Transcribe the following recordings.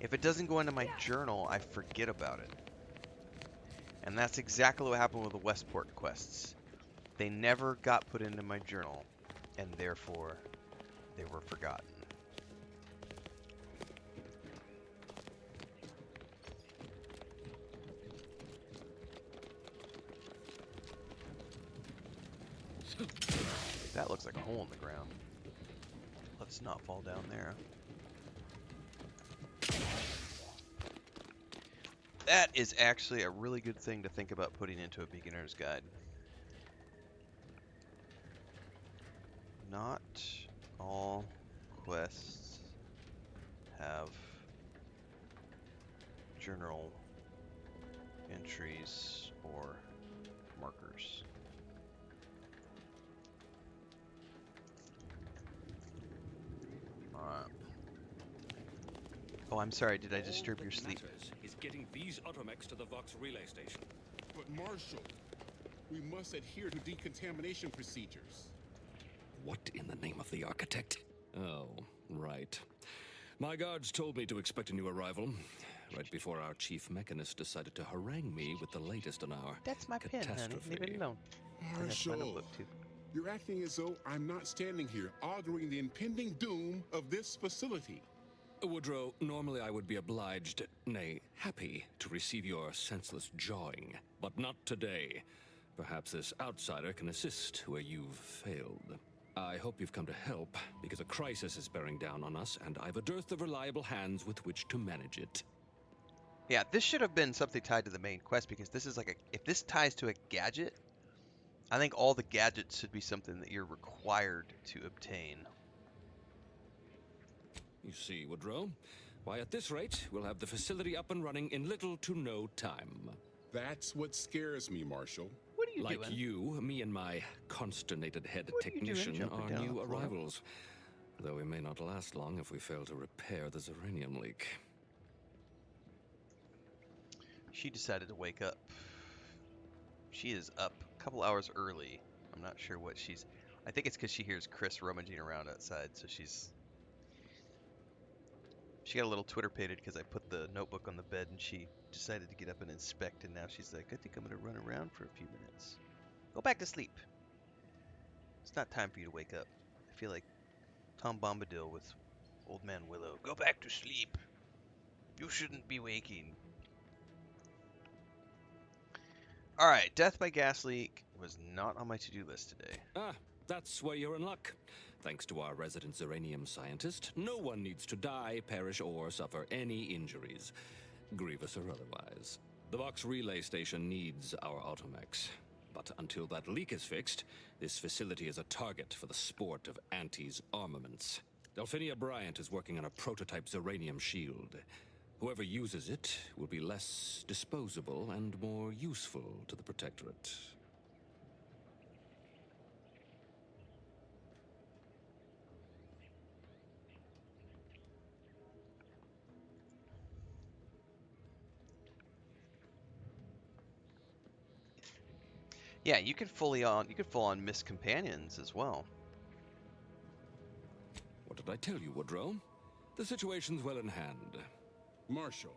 If it doesn't go into my journal, I forget about it. And that's exactly what happened with the Westport quests. They never got put into my journal, and therefore they were forgotten. That looks like a hole in the ground. Let's not fall down there. That is actually a really good thing to think about putting into a beginner's guide. Not all quests have journal entries or markers. Oh, I'm sorry. Did I disturb your sleep? Is getting these automechs to the Vox relay station. But Marshal, we must adhere to decontamination procedures. What in the name of the architect? Oh, right. My guards told me to expect a new arrival, right before our chief mechanist decided to harangue me with the latest in our That's my pen, honey. Leave it alone. That's my Marshal, notebook, too. you're acting as though I'm not standing here auguring the impending doom of this facility. Woodrow, normally I would be obliged, nay, happy, to receive your senseless jawing, but not today. Perhaps this outsider can assist where you've failed. I hope you've come to help, because a crisis is bearing down on us, and I've a dearth of reliable hands with which to manage it. Yeah, this should have been something tied to the main quest, because this is like if this ties to a gadget, I think all the gadgets should be something that you're required to obtain. You see, Woodrow, why at this rate, we'll have the facility up and running in little to no time. That's what scares me, Marshal. What are you Like doing? you, me and my consternated head What are you doing technician jumping are down new the floor? arrivals. Though we may not last long if we fail to repair the uranium leak. She decided to wake up. She is up a couple hours early. I'm not sure what she's... I think it's because she hears Chris rummaging around outside, so she got a little Twitter-pated because I put the notebook on the bed and she decided to get up and inspect, and now she's like, I think I'm going to run around for a few minutes. Go back to sleep. It's not time for you to wake up. I feel like Tom Bombadil with Old Man Willow. Go back to sleep. You shouldn't be waking. Alright, death by gas leak was not on my to-do list today. Ah, that's where you're in luck. Thanks to our resident uranium scientist, no one needs to die, perish, or suffer any injuries, grievous or otherwise. The Vox relay station needs our automechs. But until that leak is fixed, this facility is a target for the sport of Auntie's armaments. Delphinia Bryant is working on a prototype uranium shield. Whoever uses it will be less disposable and more useful to the Protectorate. Yeah, you could full on miss companions as well. What did I tell you, Woodrow? The situation's well in hand. Marshal,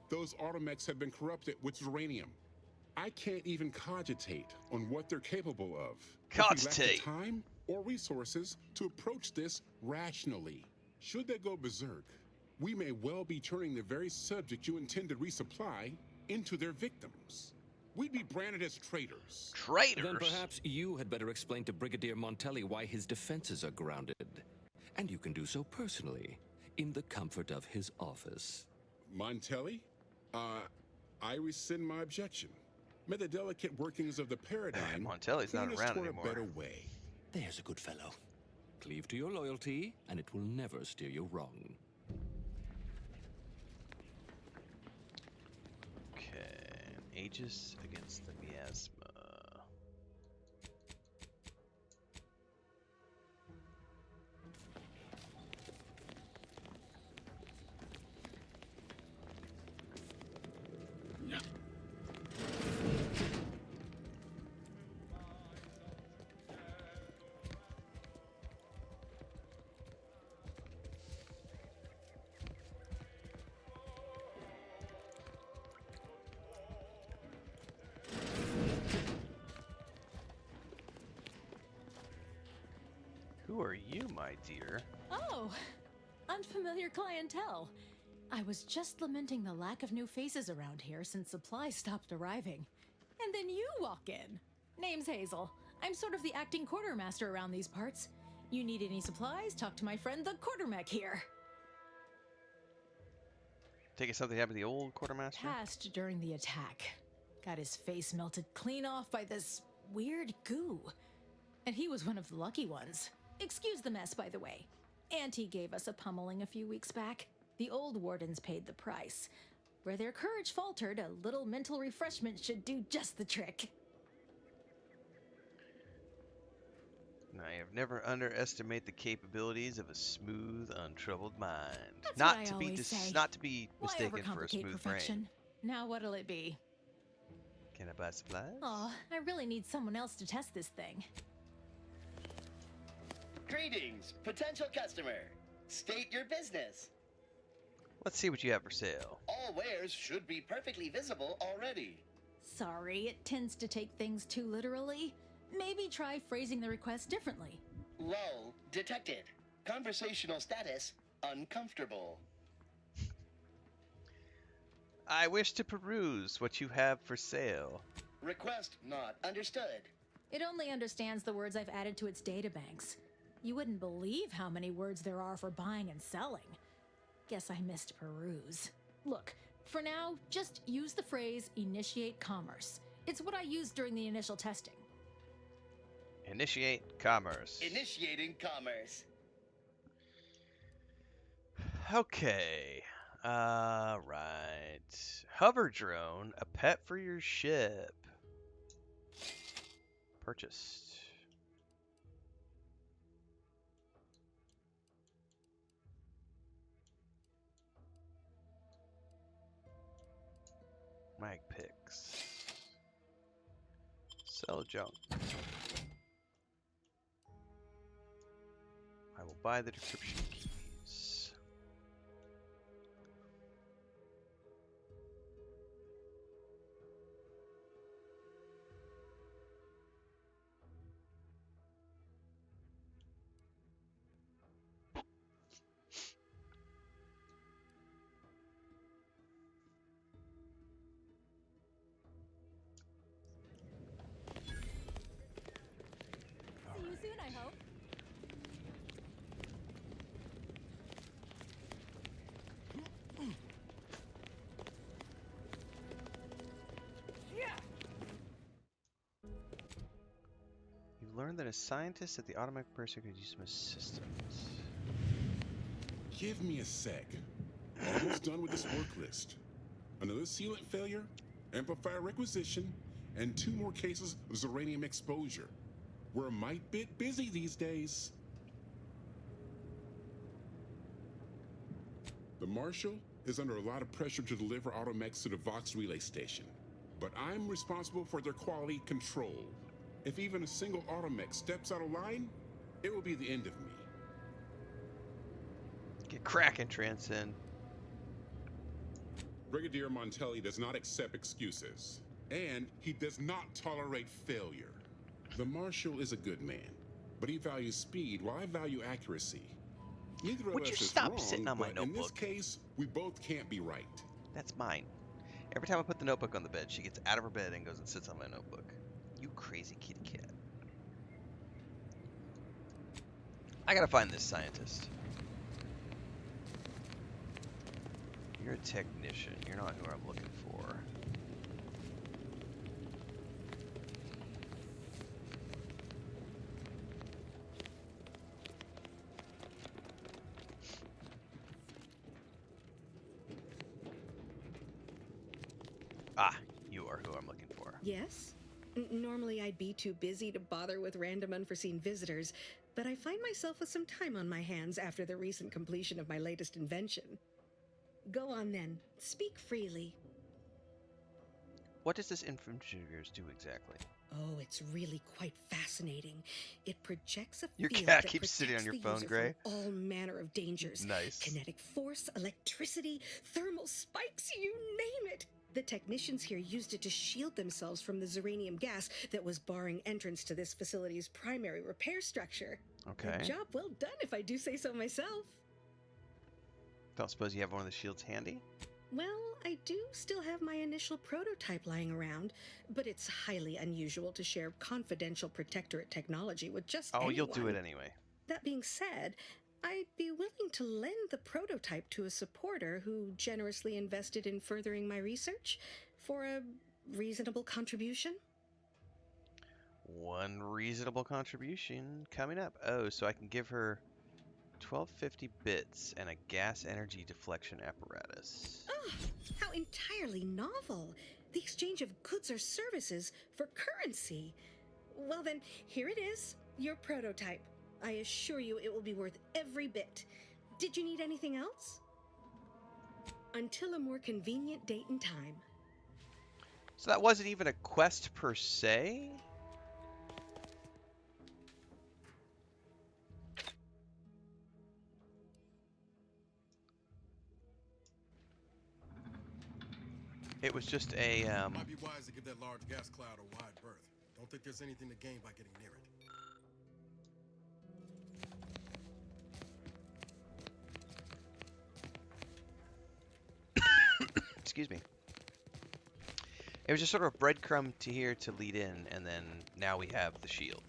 those automechs have been corrupted with uranium. I can't even cogitate on what they're capable of. If we lack the Cogitate. time or resources to approach this rationally. Should they go berserk, we may well be turning the very subject you intend to resupply into their victims. We'd be branded as traitors. Traitors. Then perhaps you had better explain to Brigadier Montelli why his defenses are grounded. And you can do so personally, in the comfort of his office. Montelli? I rescind my objection. May the delicate workings of the paradigm Montelli's not point us around toward anymore. a better way. There's a good fellow. Cleave to your loyalty, and it will never steer you wrong. Okay, Aegis against the miasma. my dear. Oh, unfamiliar clientele. I was just lamenting the lack of new faces around here since supplies stopped arriving. And then you walk in. Name's Hazel. I'm sort of the acting quartermaster around these parts. You need any supplies? Talk to my friend the quartermech here. Take it something happened to the old quartermaster? Passed during the attack. Got his face melted clean off by this weird goo. And he was one of the lucky ones. Excuse the mess, by the way. Auntie gave us a pummeling a few weeks back. The old wardens paid the price. Where their courage faltered, a little mental refreshment should do just the trick. I have never underestimated the capabilities of a smooth, untroubled mind. That's Not what I to be always say. not to be Why mistaken for a overcomplicate smooth perfection? brain. Now what'll it be? Can I buy supplies? Aw, I really need someone else to test this thing. Greetings, potential customer. State your business. Let's see what you have for sale. All wares should be perfectly visible already. Sorry, it tends to take things too literally. Maybe try phrasing the request differently. Lull detected. Conversational status uncomfortable. I wish to peruse what you have for sale. Request not understood. It only understands the words I've added to its databanks. You wouldn't believe how many words there are for buying and selling. Guess I missed peruse. Look, for now, just use the phrase initiate commerce. It's what I used during the initial testing. Initiate commerce. Initiating commerce. Okay. Right. Hover drone, a pet for your ship. Purchased. Mag picks. Sell junk. I will buy the decryption keys. See you soon, I hope. You've learned that a scientist at the automatic purser could use some assistance. Give me a sec. Almost done with this work list. Another sealant failure, amplifier requisition, and 2 more cases of uranium exposure. We're a mite bit busy these days. The Marshal is under a lot of pressure to deliver automechs to the Vox relay station, but I'm responsible for their quality control. If even a single automech steps out of line, it will be the end of me. Get cracking, Transcend. Brigadier Montelli does not accept excuses, and he does not tolerate failure. The Marshal is a good man, but he values speed while I value accuracy. Neither of Would us you is stop wrong, sitting on my but in this notebook? case, we both can't be right. That's mine. Every time I put the notebook on the bed, she gets out of her bed and goes and sits on my notebook. You crazy kitty cat. I gotta find this scientist. You're a technician. You're not who I'm looking for. Ah, you are who I'm looking for. Yes? Normally I'd be too busy to bother with random unforeseen visitors, but I find myself with some time on my hands after the recent completion of my latest invention. Go on then, speak freely. What does this infantry of yours do exactly? Oh, it's really quite fascinating. It projects a Your field cat that keeps sitting on protects your the phone, user Gray. from all manner of dangers. Nice. Kinetic force, electricity, thermal spikes, you name it. The technicians here used it to shield themselves from the ziranium gas that was barring entrance to this facility's primary repair structure. Okay. A job well done, if I do say so myself. Don't suppose you have one of the shields handy? Well, I do still have my initial prototype lying around, but it's highly unusual to share confidential protectorate technology with just anyone. You'll do it anyway. That being said, I'd be willing to lend the prototype to a supporter who generously invested in furthering my research for a reasonable contribution. One reasonable contribution coming up. Oh, so I can give her 1250 bits and a gas energy deflection apparatus. Oh, how entirely novel! The exchange of goods or services for currency. Well then, here it is, your prototype. I assure you it will be worth every bit. Did you need anything else? Until a more convenient date and time. So that wasn't even a quest per se? It was just a, Might be wise to give that large gas cloud a wide berth. Don't think there's anything to gain by getting near it. excuse me. It was just sort of a breadcrumb to here to lead in, and then now we have the shield.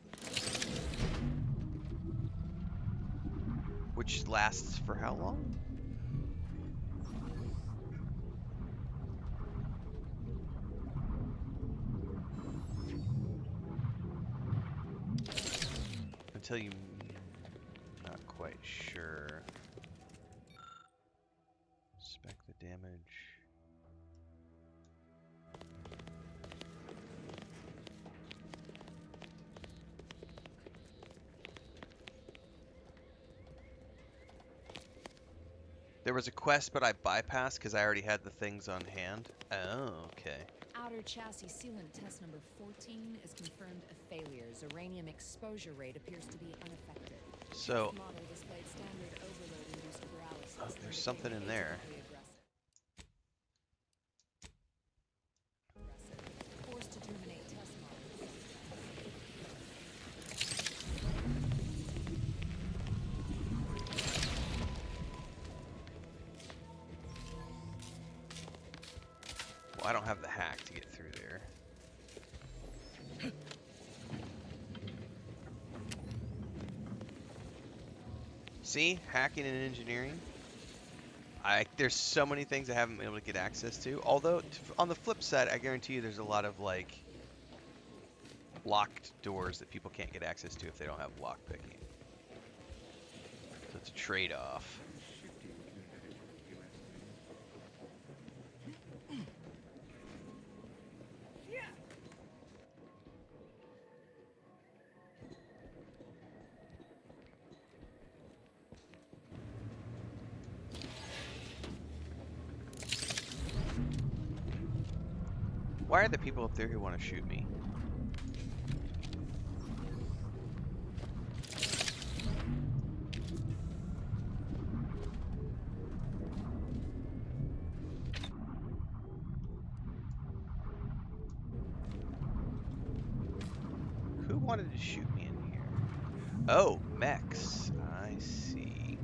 Which lasts for how long? Until you... not quite sure. Spec the damage. There was a quest, but I bypassed because I already had the things on hand. Oh, okay. Outer chassis sealant test number 14 is confirmed a failure. Uranium exposure rate appears to be unaffected. So, Model displayed standard overload-induced paralysis. oh, there's something in there. Forced to terminate test model. Well, I don't have the hack to get through there. See? Hacking and engineering. There's so many things I haven't been able to get access to. Although, on the flip side, I guarantee you there's a lot of, like, locked doors that people can't get access to if they don't have lockpicking. So it's a trade-off. Why are there people up there who want to shoot me? Who wanted to shoot me in here? Oh, mechs. I see.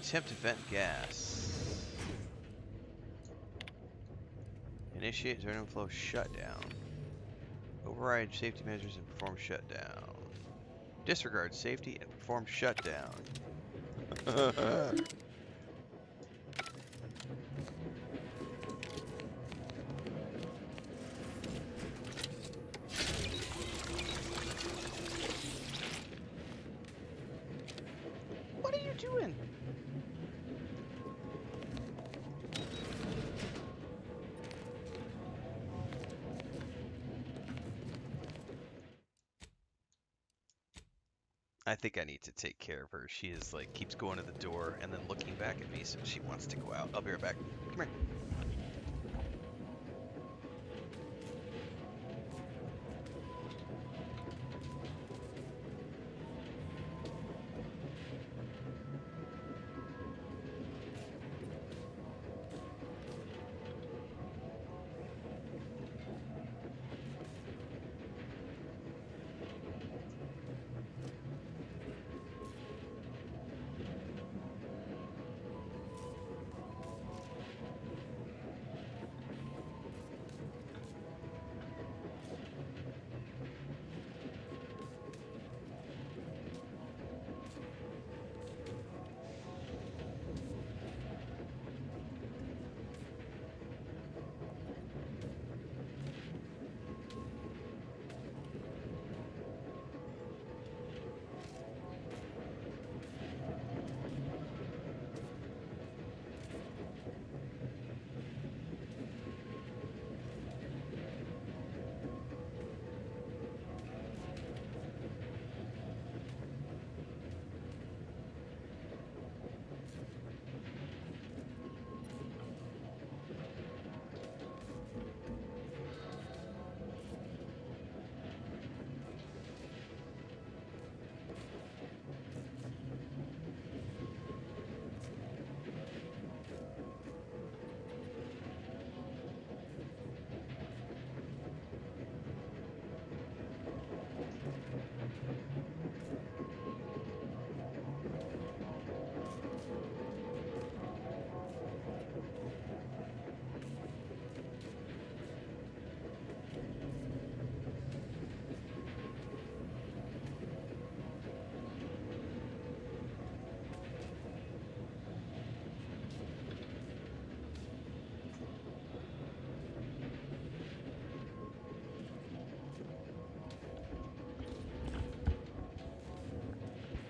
Attempt to vent gas. Initiate zone flow shutdown. Override safety measures and perform shutdown. Disregard safety and perform shutdown. What are you doing? I think I need to take care of her. She is like keeps going to the door and then looking back at me, so she wants to go out. I'll be right back. Come here.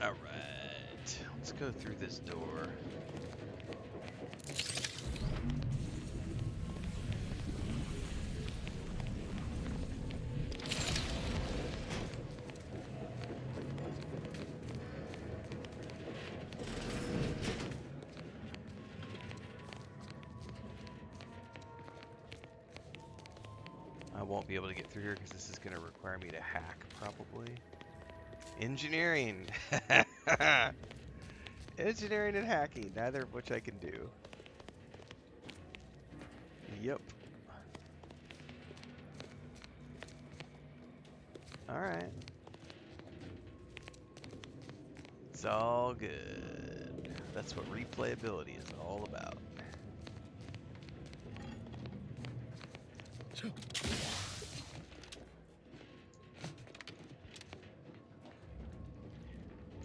Alright, let's go through this door. I won't be able to get through here because this is going to require me to hack, probably. Engineering! Engineering and hacking, neither of which I can do. Yep. Alright. It's all good. That's what replayability is all about.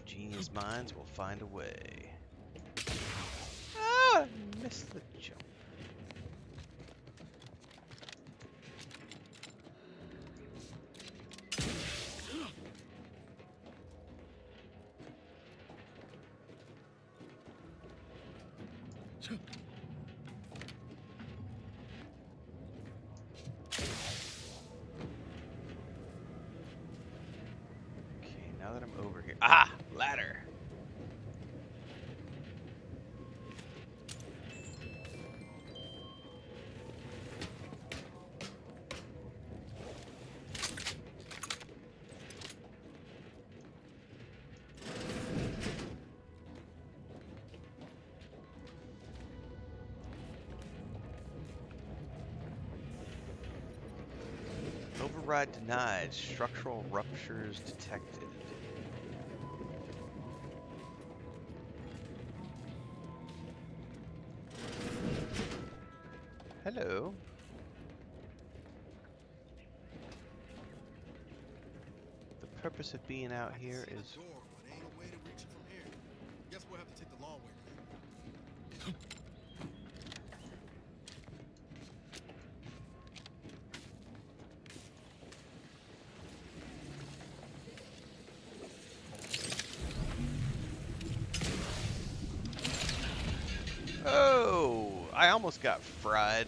Genius minds will find a way. Ah! Missed the jump. Okay, now that I'm over here. Ah! Ladder! Override denied. Structural ruptures detected. Hello. The purpose of being out here See the is... door, but ain't a way to reach it from here. Guess we'll have to take the long way then. Oh! I almost got fried.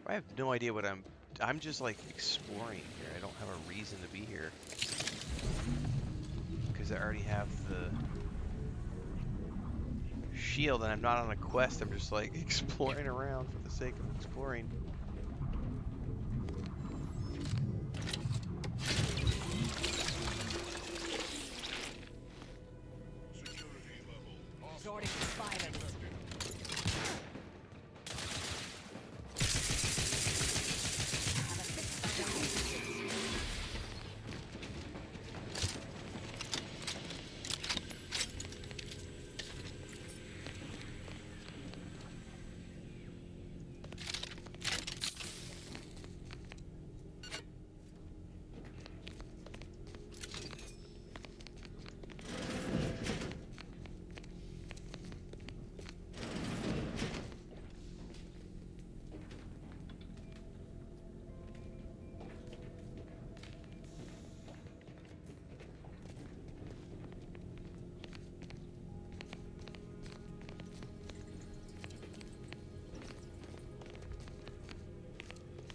I have no idea what I'm just like exploring here. I don't have a reason to be here. Because I already have the shield and I'm not on a quest. I'm just like exploring around for the sake of exploring. Sorting spiders.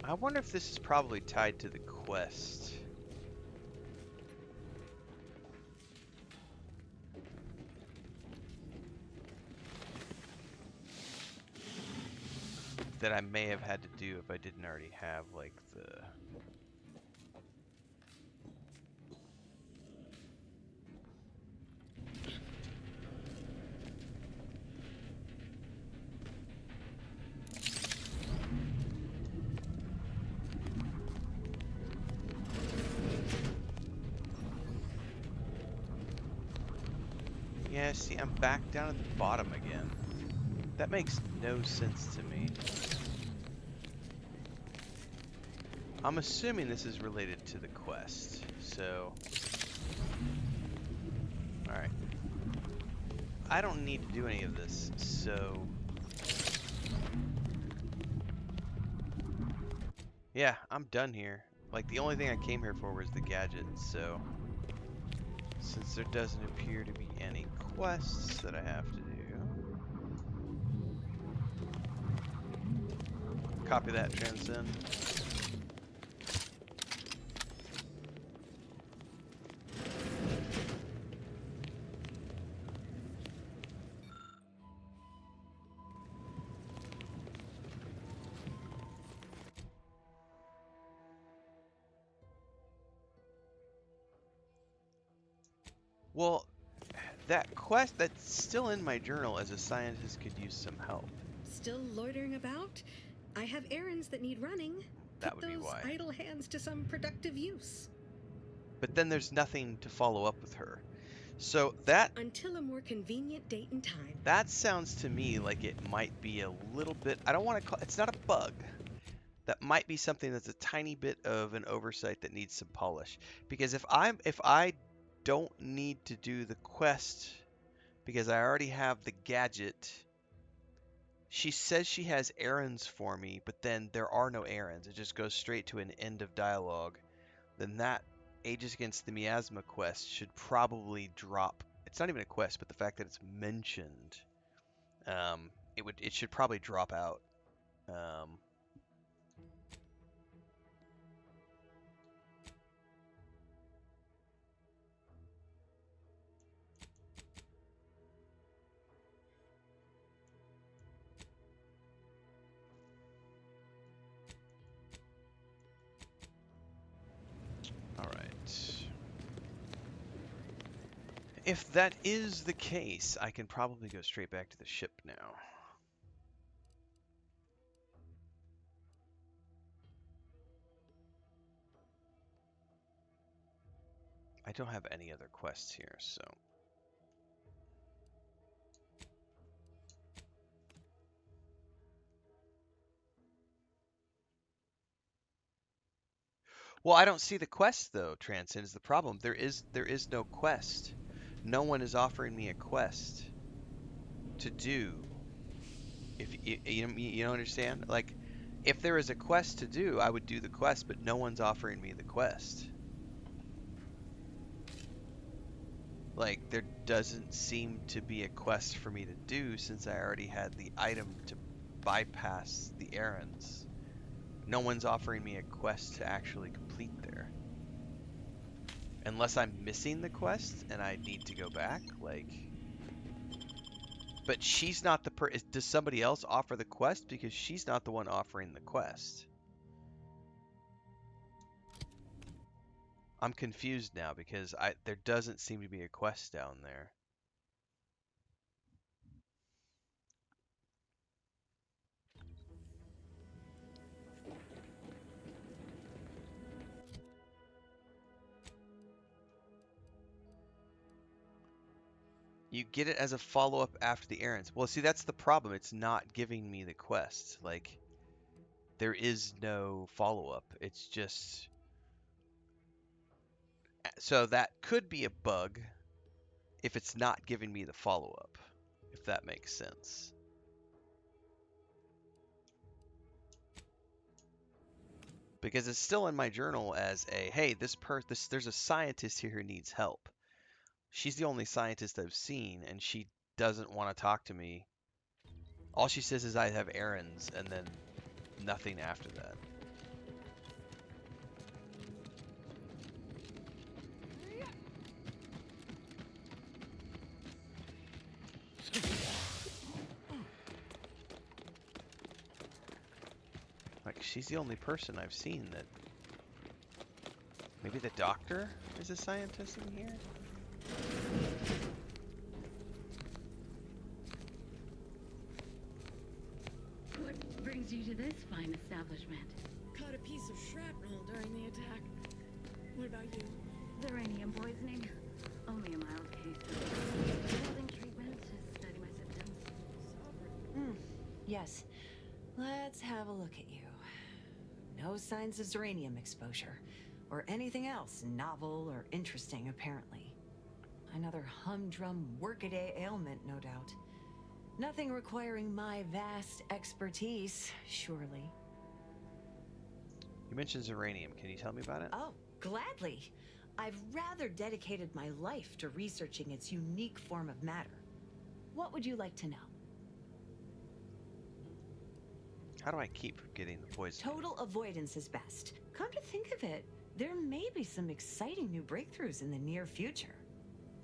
I wonder if this is probably tied to the quest. That I may have had to do if I didn't already have like the... Yeah, see, I'm back down at the bottom again. That makes no sense to me. I'm assuming this is related to the quest, so... Alright. I don't need to do any of this, so... Yeah, I'm done here. Like, the only thing I came here for was the gadget, so... Since there doesn't appear to be any quests that I have to do... Copy that, Transcend. Well, that quest that's still in my journal as a scientist could use some help. Still loitering about? I have errands that need running. That Put would be those why. idle hands to some productive use. But then there's nothing to follow up with her. So that Until a more convenient date and time. that sounds to me like it might be a little bit, I don't want to call it's not a bug. That might be something that's a tiny bit of an oversight that needs some polish. Because if I don't need to do the quest because I already have the gadget. She says she has errands for me, but then there are no errands. It just goes straight to an end of dialogue. Then that Aegis Against the Miasma quest should probably drop. It's not even a quest, but the fact that it's mentioned, it should probably drop out. Um, If that is the case, I can probably go straight back to the ship now. I don't have any other quests here, so... Well, I don't see the quest though, Transcend is the problem. There is no quest. No one is offering me a quest to do. If you don't understand? Like, if there is a quest to do, I would do the quest, but no one's offering me the quest. Like, there doesn't seem to be a quest for me to do since I already had the item to bypass the errands. No one's offering me a quest to actually complete there. Unless I'm missing the quest and I need to go back, like... But she's not the does somebody else offer the quest? Because she's not the one offering the quest. I'm confused now because there doesn't seem to be a quest down there. You get it as a follow-up after the errands. Well, see, that's the problem. It's not giving me the quest. Like, there is no follow-up. It's just... So that could be a bug if it's not giving me the follow-up, if that makes sense. Because it's still in my journal as a, hey, there's a scientist here who needs help. She's the only scientist I've seen, and she doesn't want to talk to me. All she says is I have errands, and then nothing after that. Like, she's the only person I've seen that... Maybe the doctor is a scientist in here? What brings you to this fine establishment? Caught a piece of shrapnel during the attack. What about you? The radium poisoning. Only a mild case of holding treatment to study my symptoms. Yes. Let's have a look at you. No signs of uranium exposure, or anything else novel or interesting, apparently. Another humdrum workaday ailment, no doubt. Nothing requiring my vast expertise, surely. You mentioned uranium. Can you tell me about it? Oh, gladly. I've rather dedicated my life to researching its unique form of matter. What would you like to know? How do I keep getting the poison? Total avoidance is best. Come to think of it, there may be some exciting new breakthroughs in the near future.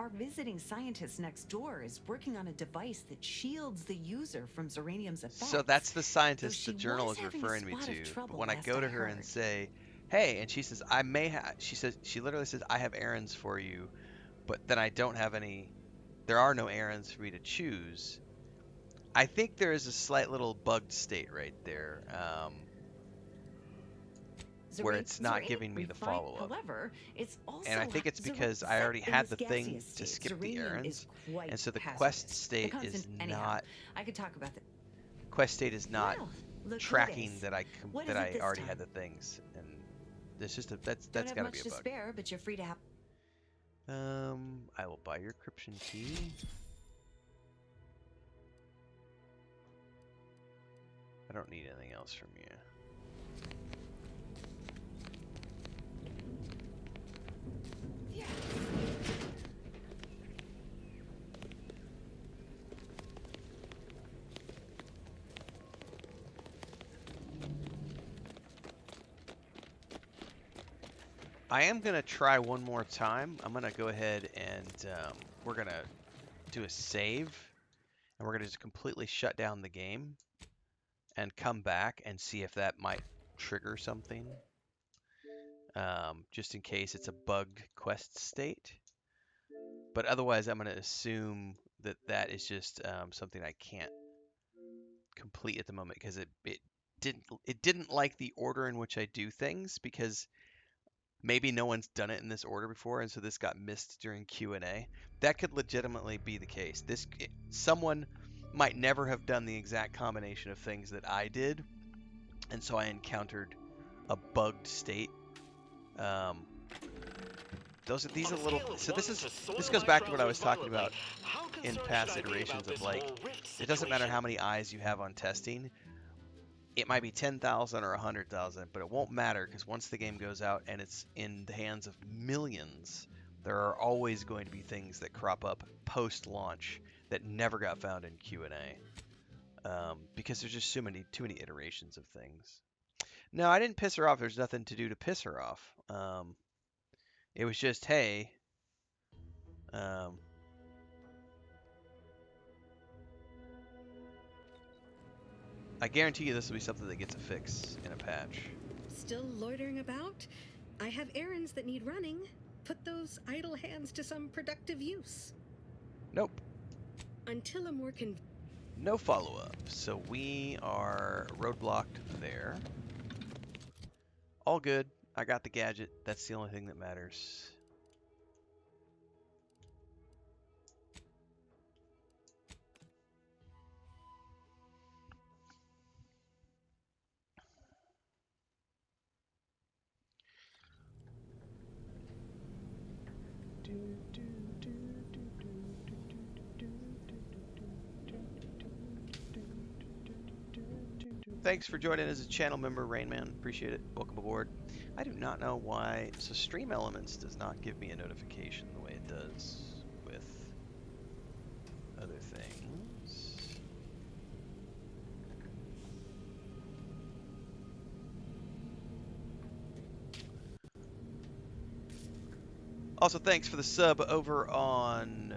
Our visiting scientist next door is working on a device that shields the user from uranium's effects. So that's the scientist Though the she journal was is having a referring me spot of to. trouble But when I last go I to her and heard. say, hey, and she says, I may have, she literally says, I have errands for you, but then I don't have any, there are no errands for me to choose. I think there is a slight little bugged state right there, where it's not giving me the follow-up. However, it's also And I think it's because I already had the thing to skip the errands, and so the quest state is not, I could talk about that. quest state is not Well, look who it tracking is. that What that is it I this already time? had the things, and it's just that's Don't have gotta much be a to bug. spare, but you're free to have. I will buy your encryption key. I don't need anything else from you. I am gonna try one more time. I'm gonna go ahead and we're gonna do a save, and we're gonna just completely shut down the game and come back and see if that might trigger something. Just in case it's a bugged quest state. But otherwise, I'm going to assume that that is just something I can't complete at the moment because it didn't like the order in which I do things because maybe no one's done it in this order before, and so this got missed during Q&A. That could legitimately be the case. Someone might never have done the exact combination of things that I did, and so I encountered a bugged state. These are little. So this goes back to what I was talking about in past iterations of like, it doesn't matter how many eyes you have on testing. It might be 10,000 or 100,000, but it won't matter because once the game goes out and it's in the hands of millions, there are always going to be things that crop up post-launch that never got found in Q&A, because there's just too many iterations of things. No, I didn't piss her off. There's nothing to do to piss her off. It was just, hey, I guarantee you this will be something that gets a fix in a patch. Still loitering about? I have errands that need running. Put those idle hands to some productive use. Nope. Until a more no follow-up. So we are roadblocked there. All good. I got the gadget. That's the only thing that matters. Thanks for joining as a channel member, Rainman. Appreciate it. Welcome aboard. I do not know why. So Stream Elements does not give me a notification the way it does with other things. Also, thanks for the sub over on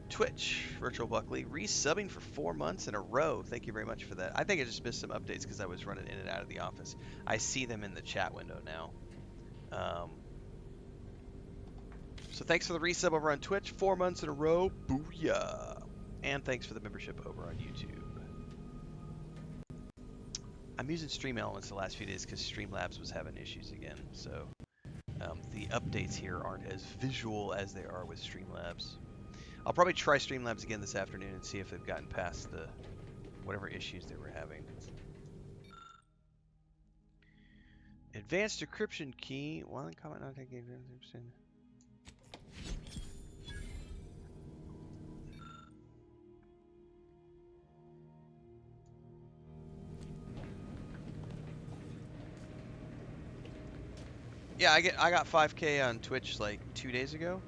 Twitch, Virtual Buckley, resubbing for 4 months in a row. Thank you very much for that. I think I just missed some updates because I was running in and out of the office. I see them in the chat window now. So thanks for the resub over on Twitch, 4 months in a row. Booyah! And thanks for the membership over on YouTube. I'm using Stream Elements the last few days because Streamlabs was having issues again. So the updates here aren't as visual as they are with Streamlabs. I'll probably try Streamlabs again this afternoon and see if they've gotten past the whatever issues they were having. Advanced decryption key. One comment not taking. Yeah, I got 5K on Twitch like 2 days ago.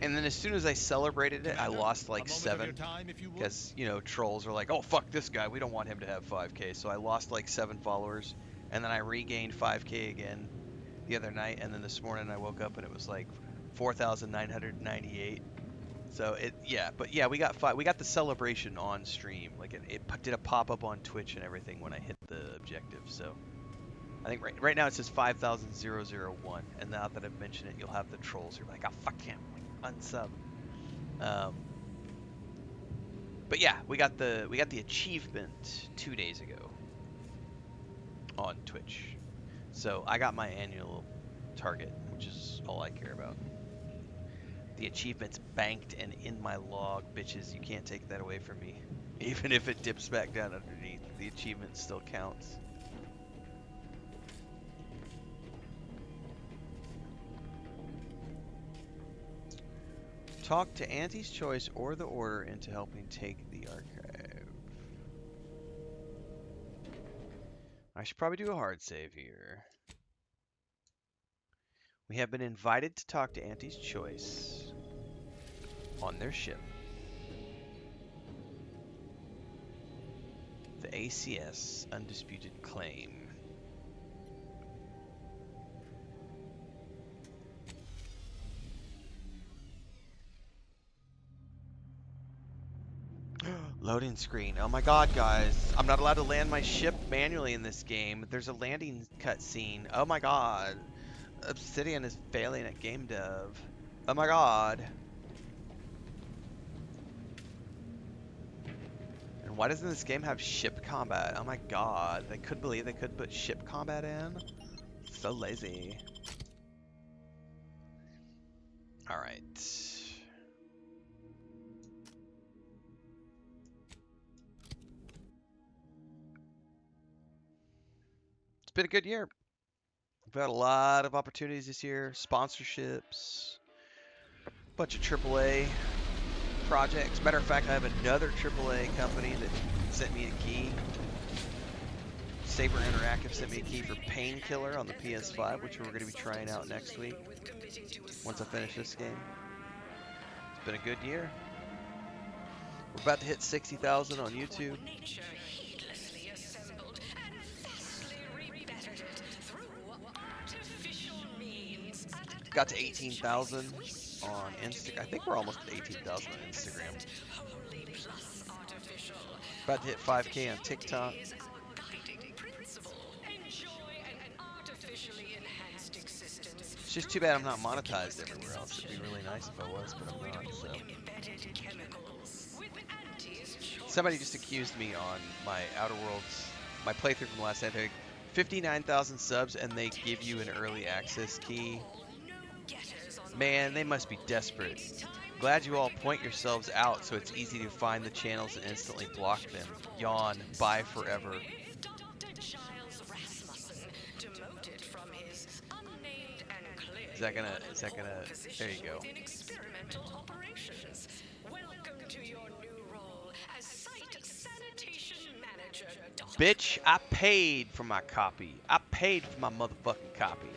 And then as soon as I celebrated it, I lost like 7. Because, you know, trolls are like, oh, fuck this guy. We don't want him to have 5K. So I lost like 7 followers. And then I regained 5K again the other night. And then this morning I woke up and it was like 4,998. So we got the celebration on stream. Like it did a pop-up on Twitch and everything when I hit the objective. So I think right now it says 5,001. And now that I've mentioned it, you'll have the trolls who are like, oh, fuck him. Unsub. But yeah, we got the achievement 2 days ago on Twitch. So I got my annual target, which is all I care about. The achievement's banked and in my log, bitches. You can't take that away from me. Even if it dips back down underneath, the achievement still counts. Talk to Auntie's Choice or the Order into helping take the archive. I should probably do a hard save here. We have been invited to talk to Auntie's Choice on their ship. The ACS Undisputed Claim. Loading screen. Oh my god, guys. I'm not allowed to land my ship manually in this game. There's a landing cutscene. Oh my god. Obsidian is failing at game dev. Oh my god. And why doesn't this game have ship combat? Oh my god. They couldn't believe they couldn't put ship combat in. So lazy. Alright. It's been a good year. We've had a lot of opportunities this year. Sponsorships. Bunch of AAA projects. Matter of fact, I have another AAA company that sent me a key. Saber Interactive sent me a key for Painkiller on the PS5, which we're going to be trying out next week once I finish this game. It's been a good year. We're about to hit 60,000 on YouTube. Got to 18,000 on Instagram. I think we're almost at 18,000 on Instagram. About to hit 5K on TikTok. It's just too bad I'm not monetized everywhere else. It'd be really nice if I was, but I'm not. So. Somebody just accused me on my Outer Worlds, my playthrough from last night. 59,000 subs, and they give you an early access key. Man, they must be desperate. Glad you all point yourselves out so it's easy to find the channels and instantly block them. Yawn. Bye forever. Is that gonna, there you go. Bitch, I paid for my copy. I paid for my motherfucking copy.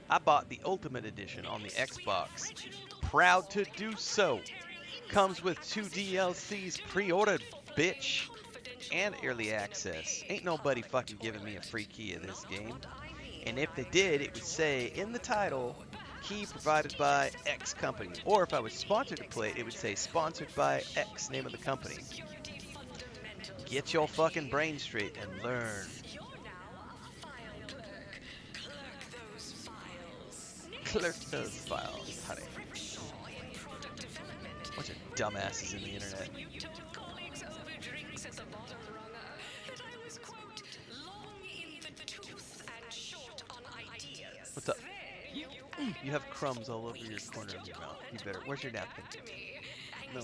I bought the Ultimate Edition on the Xbox. Proud to do so. Comes with 2 DLCs pre-ordered, bitch. And early access. Ain't nobody fucking giving me a free key of this game. And if they did, it would say in the title, key provided by X company. Or if I was sponsored to play it, it would say sponsored by X, name of the company. Get your fucking brain straight and learn. Clerk those files, honey. Bunch of dumbasses in the internet. What's up? You have crumbs all over your corner of your mouth. You better. Where's your napkin? No.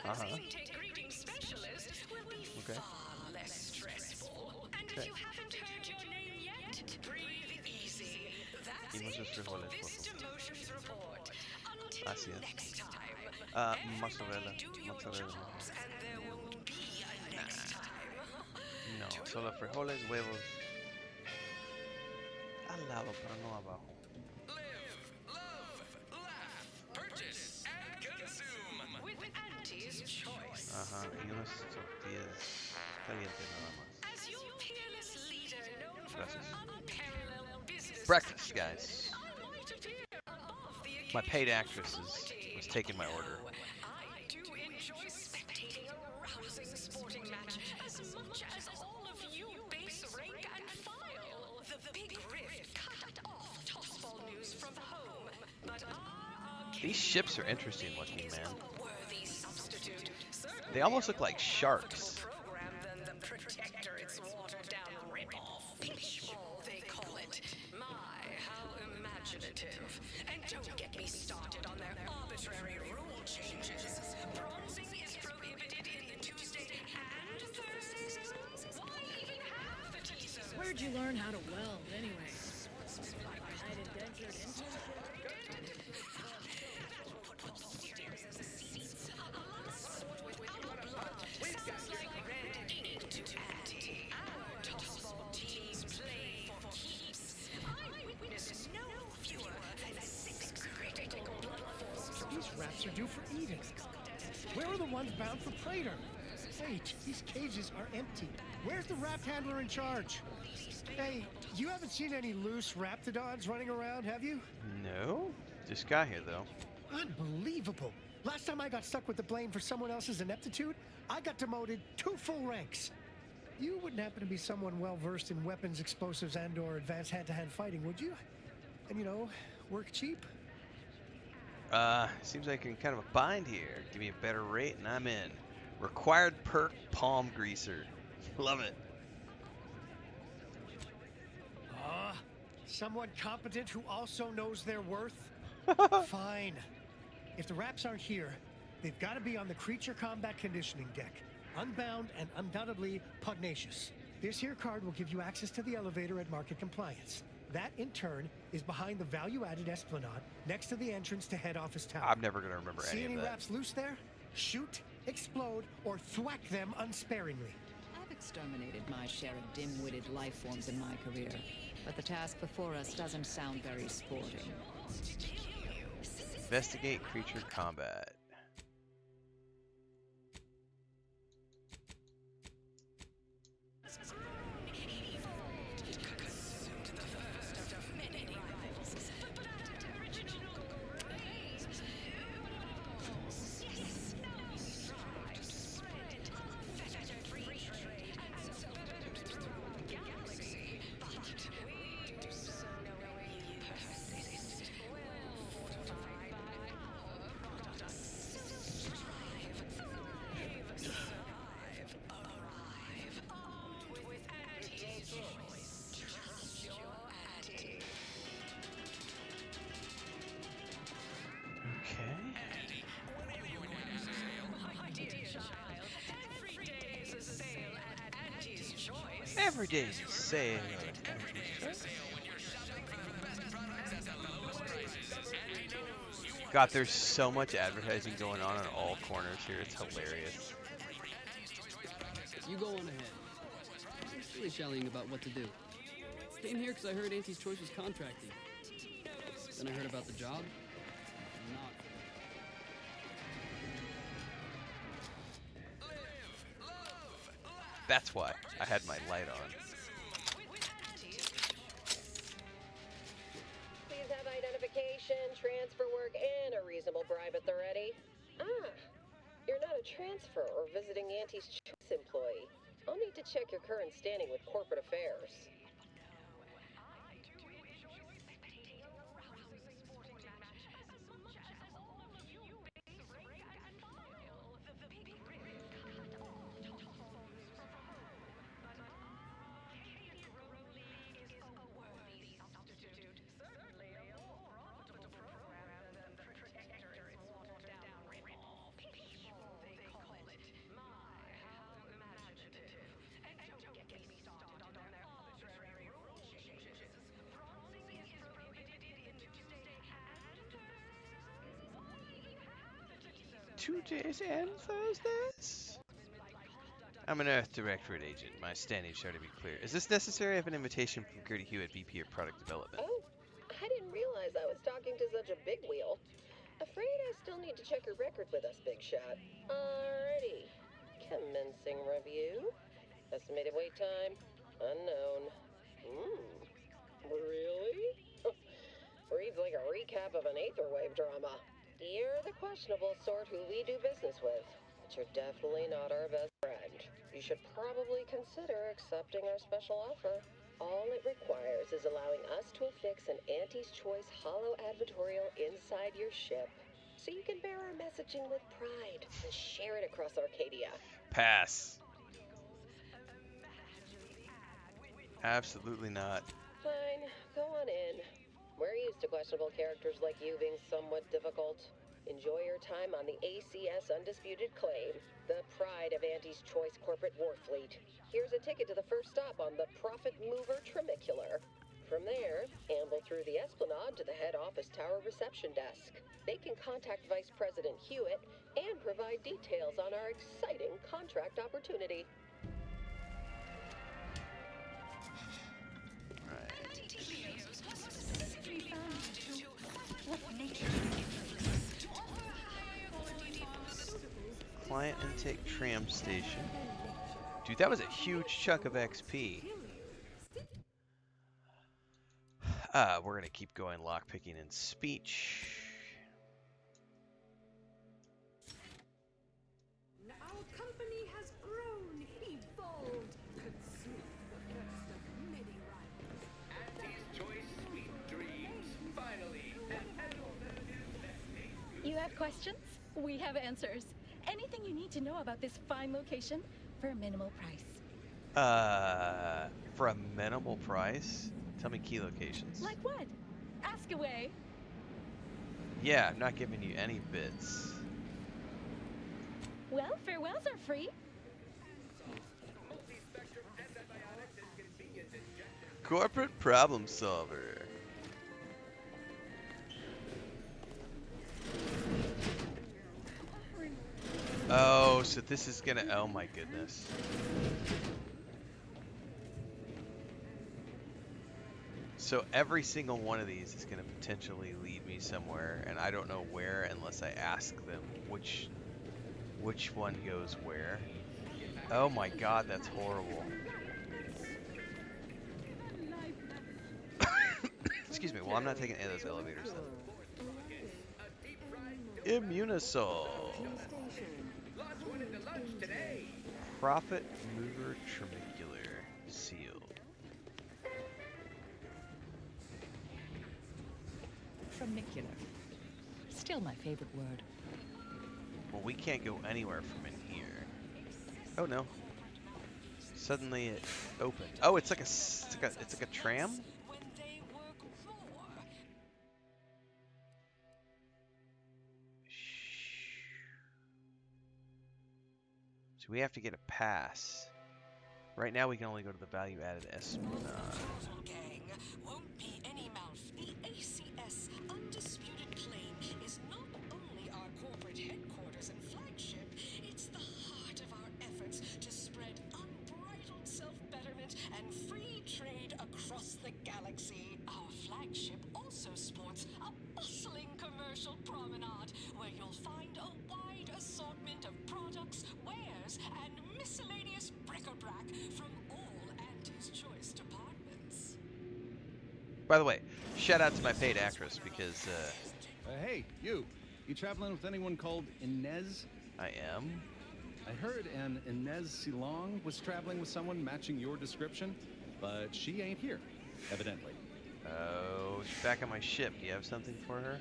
Uh-huh. Okay. Okay. Y muchos frijoles, por favor. Así es. Mozzarella. Mozzarella. No, solo frijoles, huevos. Al lado, pero no abajo. Ajá, y unas tortillas calientes nada más. Gracias. Breakfast, guys. My paid actress was taking my order. These ships are interesting looking, man. They almost look like sharks. And don't get me started on their arbitrary rule changes. Bronzing is prohibited in the Tuesday and Thursday zones. Why even have the teaser? Where'd you learn how to weld, anyway? I had indentured internship. These rats are due for eating. Where are the ones bound for Praetor? Wait, these cages are empty. Where's the raft handler in charge? Hey, you haven't seen any loose raptidons running around, have you? No, just got here though. Unbelievable. Last time I got stuck with the blame for someone else's ineptitude, I got demoted 2 full ranks. You wouldn't happen to be someone well-versed in weapons, explosives, and/or advanced hand-to-hand fighting, would you? And, work cheap? Seems like you're in kind of a bind here. Give me a better rate and I'm in. Required perk, palm greaser. Love it. Someone competent who also knows their worth? Fine. If the Raps aren't here, they've got to be on the creature combat conditioning deck. Unbound and undoubtedly pugnacious. This here card will give you access to the elevator at market compliance. That, in turn, is behind the value-added esplanade next to the entrance to head office tower. I'm never going to remember See any any of that. Raps loose there? Shoot, explode, or thwack them unsparingly. I've exterminated my share of dim-witted life forms in my career, but the task before us doesn't sound very sporting. Investigate creature combat. Every day's a sale. God, there's so much advertising going on all corners here. It's hilarious. You go on ahead. I'm shilly-shallying about what to do. Came here because I heard Auntie's Choice was contracting. Then I heard about the job. Not. That's why I had my light on. Please have identification, transfer work, and a reasonable bribe at the ready. Ah, you're not a transfer or visiting Auntie's Choice employee. I'll need to check your current standing with corporate affairs. Tuesdays and Thursdays? I'm an Earth Directorate agent. My standing sure to be clear. Is this necessary? I have an invitation from Gertie Hewitt, VP of Product Development. Oh, I didn't realize I was talking to such a big wheel. Afraid I still need to check your record with us, Big Shot. Alrighty. Commencing review. Estimated wait time? Unknown. Really? Reads like a recap of an Aetherwave drama. You're the questionable sort who we do business with, but you're definitely not our best friend. You should probably consider accepting our special offer. All it requires is allowing us to affix an Auntie's Choice holo advertorial inside your ship, so you can bear our messaging with pride and share it across Arcadia. Pass. Absolutely not. Fine, go on in. We're used to questionable characters like you being somewhat difficult. Enjoy your time on the ACS Undisputed Claim, the pride of Auntie's Choice corporate war fleet. Here's a ticket to the first stop on the Profit Mover Trimicular. From there, amble through the Esplanade to the head office tower reception desk. They can contact Vice President Hewitt and provide details on our exciting contract opportunity. Client intake tram station. Dude, that was a huge chunk of XP. We're gonna keep going lockpicking and speech. Our company has grown, evolved, have questions? We have answers. Anything you need to know about this fine location for a minimal price. For a minimal price? Tell me key locations. Like what? Ask away. Yeah, I'm not giving you any bits. Well, farewells are free. Corporate problem solver. Oh, so this is gonna, oh my goodness. So every single one of these is gonna potentially lead me somewhere, and I don't know where unless I ask them which one goes where. Oh my god, that's horrible. Excuse me, well I'm not taking any of those elevators then. Immunosol. Profit mover tramicular seal. Tramicular. Still my favorite word. Well, we can't go anywhere from in here. Oh no. Suddenly it opened. Oh, it's like a tram? So we have to get a pass. Right now we can only go to the value-added Esplanade. Gang won't be any mouth. The ACS Undisputed Claim is not only our corporate headquarters and flagship, it's the heart of our efforts to spread unbridled self-betterment and free trade across the galaxy. Our flagship also sports a bustling commercial promenade where you'll find a wide assortment of products, wares, and miscellaneous bric-a-brac from all Auntie's Choice departments. By the way, shout out to my paid actress because, hey, you traveling with anyone called Inez? I am. I heard an Inez Silong was traveling with someone matching your description, but she ain't here, evidently. Oh, she's back on my ship. Do you have something for her?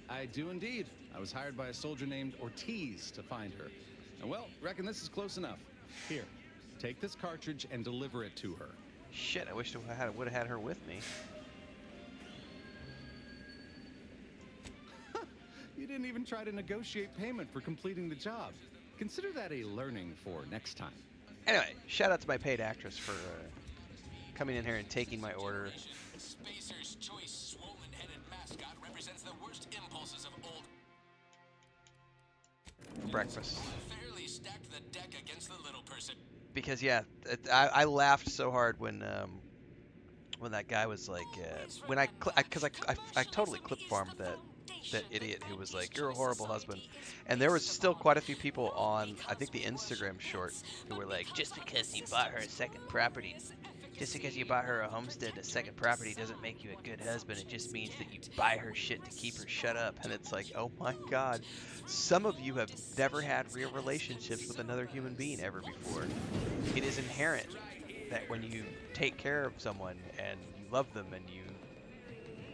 I do indeed. I was hired by a soldier named Ortiz to find her. And well, reckon this is close enough. Here, take this cartridge and deliver it to her. Shit, I wish I would have had her with me. You didn't even try to negotiate payment for completing the job. Consider that a learning for next time. Anyway, shout out to my paid actress for coming in here and taking my order. Spacer's Choice swollen-headed mascot represents the worst impulses of old. Breakfast. Fairly stacked the deck against the little person. Because yeah, I laughed so hard when that guy was like, when I totally clip farmed that idiot who was like, you're a horrible husband, and there was still quite a few people on, I think, the Instagram short who were like, just because you bought her a second property, just because you bought her a homestead, a second property doesn't make you a good husband. It just means that you buy her shit to keep her shut up. And it's like, oh my god, some of you have never had real relationships with another human being ever before. It is inherent that when you take care of someone and you love them and you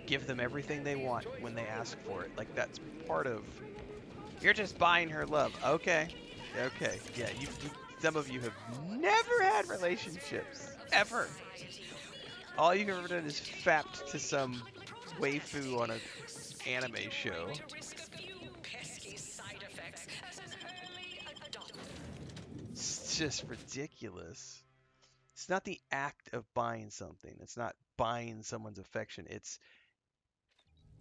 give them everything they want when they ask for it, like that's part of, you're just buying her love. Okay, yeah, you some of you have never had relationships ever. All you've ever done is fapped to some waifu on an anime show. It's just ridiculous. It's not the act of buying something. It's not buying someone's affection. It's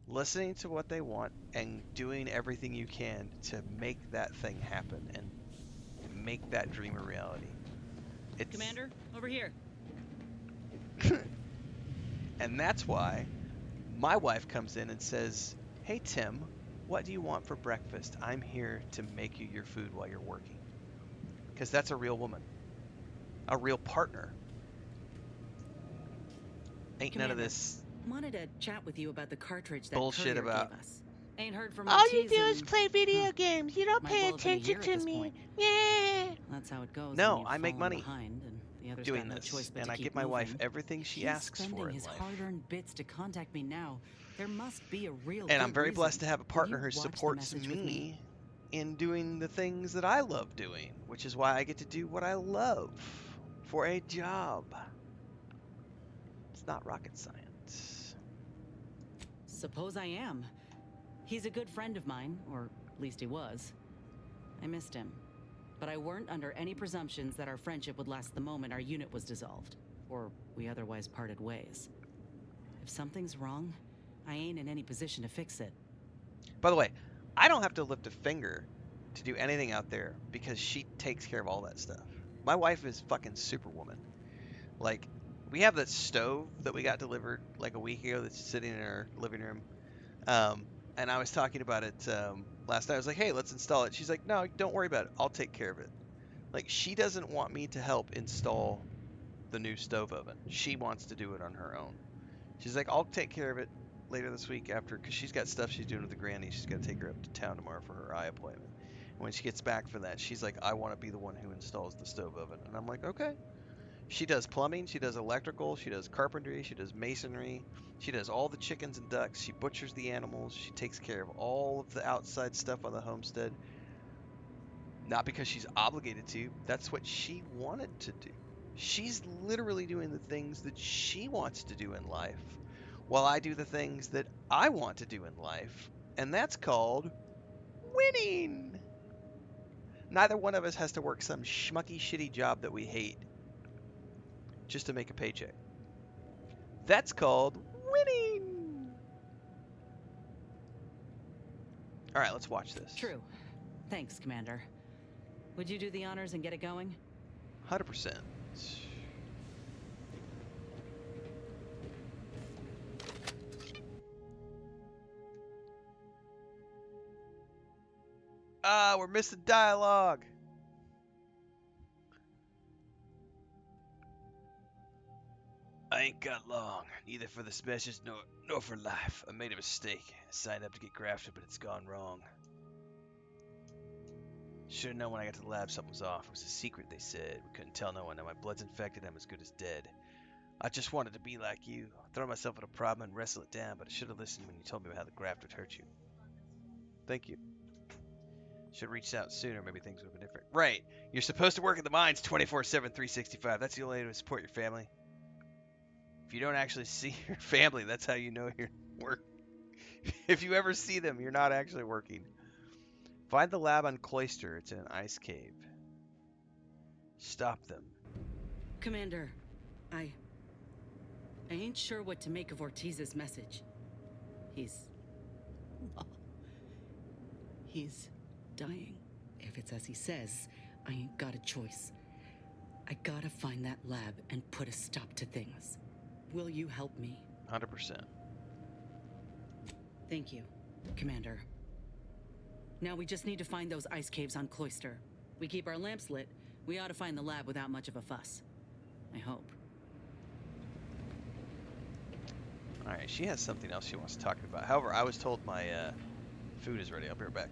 listening to what they want and doing everything you can to make that thing happen and make that dream a reality. Commander, over here. And that's why my wife comes in and says, hey Tim, what do you want for breakfast? I'm here to make you your food while you're working. Because that's a real woman. A real partner. Ain't Commander, none of this wanted to chat with you about the cartridge that bullshit courier about gave us. Ain't heard from All you Ortiz do is in- play video games. You don't Might pay well have been a attention year at to this me. point. Yeah. That's how it goes. No, when you've I make fallen money behind and the others doing got no this, choice but and to I keep give my wife moving. everything she He's asks for spending in his life. hard-earned bits to contact me now. There must be a real And I'm good very reason. blessed to have a Will partner you who watch the supports message with me in doing the things that I love doing, which is why I get to do what I love for a job. It's not rocket science. Suppose I am. He's a good friend of mine, or at least he was. I missed him. But I weren't under any presumptions that our friendship would last the moment our unit was dissolved, or we otherwise parted ways. If something's wrong, I ain't in any position to fix it. By the way, I don't have to lift a finger to do anything out there because she takes care of all that stuff. My wife is fucking superwoman. Like, we have that stove that we got delivered like a week ago that's sitting in our living room. And I was talking about it last night. I was like, hey, let's install it. She's like, no, don't worry about it. I'll take care of it. Like, she doesn't want me to help install the new stove oven. She wants to do it on her own. She's like, I'll take care of it later this week after, because she's got stuff she's doing with the granny. She's got to take her up to town tomorrow for her eye appointment. And when she gets back from that, she's like, I want to be the one who installs the stove oven. And I'm like, okay. She does plumbing, she does electrical, she does carpentry, she does masonry, she does all the chickens and ducks, she butchers the animals, she takes care of all of the outside stuff on the homestead. Not because she's obligated to, that's what she wanted to do. She's literally doing the things that she wants to do in life, while I do the things that I want to do in life, and that's called winning. Neither one of us has to work some schmucky, shitty job that we hate just to make a paycheck. That's called winning. All right, let's watch this. True. Thanks, Commander. Would you do the honors and get it going? 100%. We're missing dialogue. I ain't got long, neither for the specials nor for life. I made a mistake. I signed up to get grafted, but it's gone wrong. Should have known when I got to the lab something was off. It was a secret, they said. We couldn't tell no one. Now my blood's infected. I'm as good as dead. I just wanted to be like you. Throw myself at a problem and wrestle it down, but I should have listened when you told me how the graft would hurt you. Thank you. Should have reached out sooner. Maybe things would have been different. Right. You're supposed to work in the mines 24/7, 365. That's the only way to support your family. If you don't actually see your family, that's how you know you're working. If you ever see them, you're not actually working. Find the lab on Cloister. It's in an ice cave. Stop them. Commander, I ain't sure what to make of Ortiz's message. He's dying. If it's as he says, I ain't got a choice. I gotta find that lab and put a stop to things. Will you help me? 100%. Thank you, Commander. Now we just need to find those ice caves on Cloister. We keep our lamps lit, we ought to find the lab without much of a fuss. I hope. Alright, she has something else she wants to talk about. However, I was told my food is ready. I'll be right back.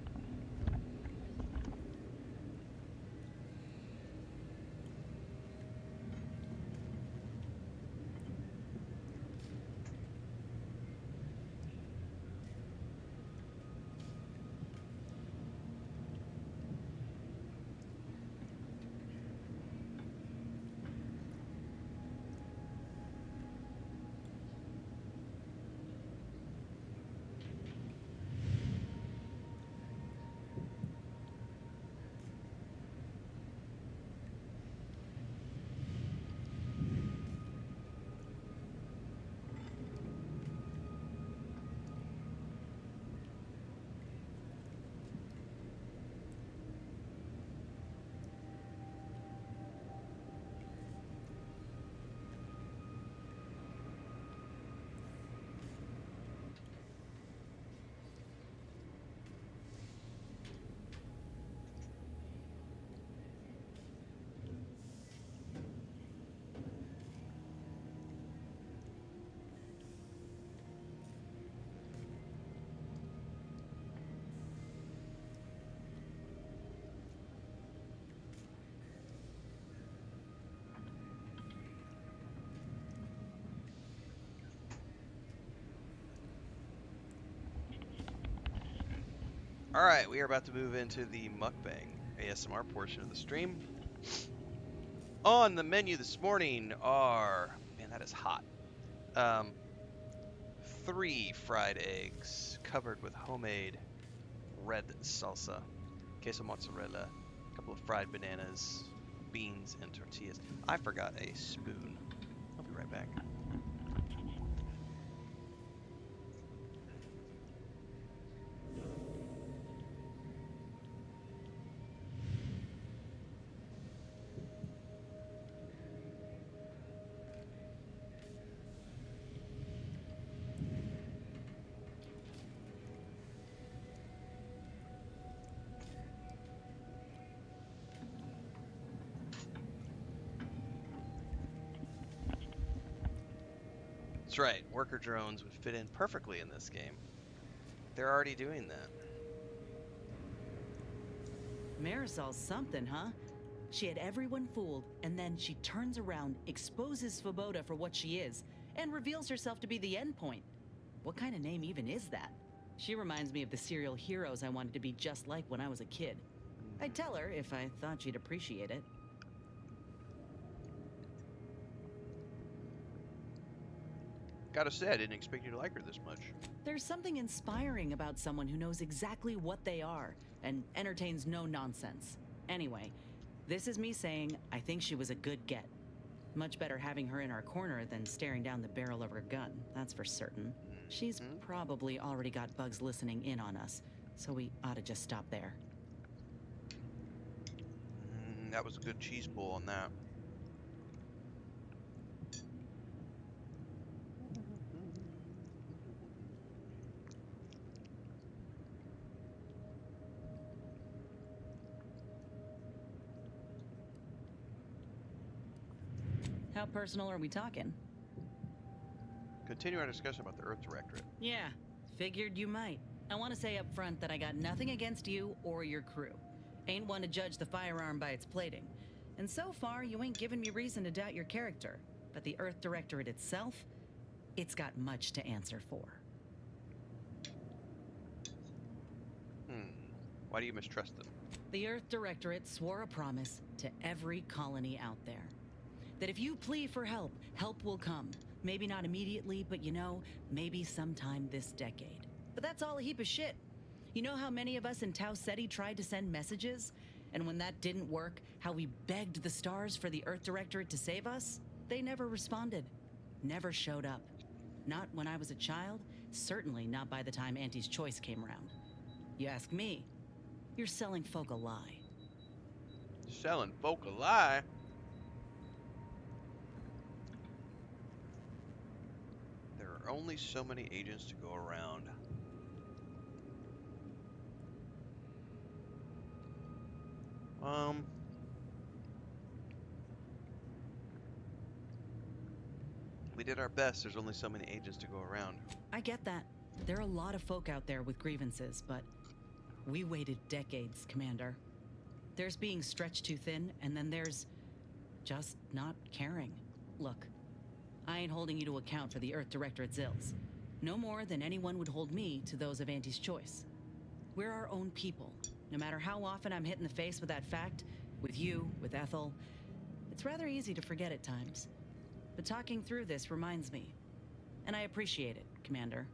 Alright, we are about to move into the mukbang ASMR portion of the stream. On the menu this morning are, man, that is hot. 3 fried eggs covered with homemade red salsa, queso mozzarella, a couple of fried bananas, beans, and tortillas. I forgot a spoon. I'll be right back. That's right, worker drones would fit in perfectly in this game. They're already doing that. Marisol's something, huh? She had everyone fooled, and then she turns around, exposes Svoboda for what she is, and reveals herself to be the endpoint. What kind of name even is that? She reminds me of the serial heroes I wanted to be just like when I was a kid. I'd tell her if I thought she'd appreciate it. Gotta say, I didn't expect you to like her this much. There's something inspiring about someone who knows exactly what they are and entertains no nonsense. Anyway, this is me saying I think she was a good get. Much better having her in our corner than staring down the barrel of her gun, that's for certain. She's probably already got bugs listening in on us, so we ought to just stop there. That was a good cheese pull on that. How personal are we talking? Continue our discussion about the Earth Directorate. Yeah, figured you might. I want to say up front that I got nothing against you or your crew. Ain't one to judge the firearm by its plating. And so far, you ain't given me reason to doubt your character. But the Earth Directorate itself, it's got much to answer for. Why do you mistrust them? The Earth Directorate swore a promise to every colony out there. That if you plea for help, help will come. Maybe not immediately, but you know, maybe sometime this decade. But that's all a heap of shit. You know how many of us in Tau Ceti tried to send messages? And when that didn't work, how we begged the stars for the Earth Directorate to save us? They never responded. Never showed up. Not when I was a child, certainly not by the time Auntie's Choice came around. You ask me, you're selling folk a lie. Selling folk a lie? There are only so many agents to go around. We did our best. There's only so many agents to go around. I get that. There are a lot of folk out there with grievances, but we waited decades, Commander. There's being stretched too thin, and then there's just not caring. Look, I ain't holding you to account for the Earth Directorate's ills. No more than anyone would hold me to those of Auntie's Choice. We're our own people. No matter how often I'm hit in the face with that fact, with you, with Ethel, it's rather easy to forget at times. But talking through this reminds me. And I appreciate it, Commander.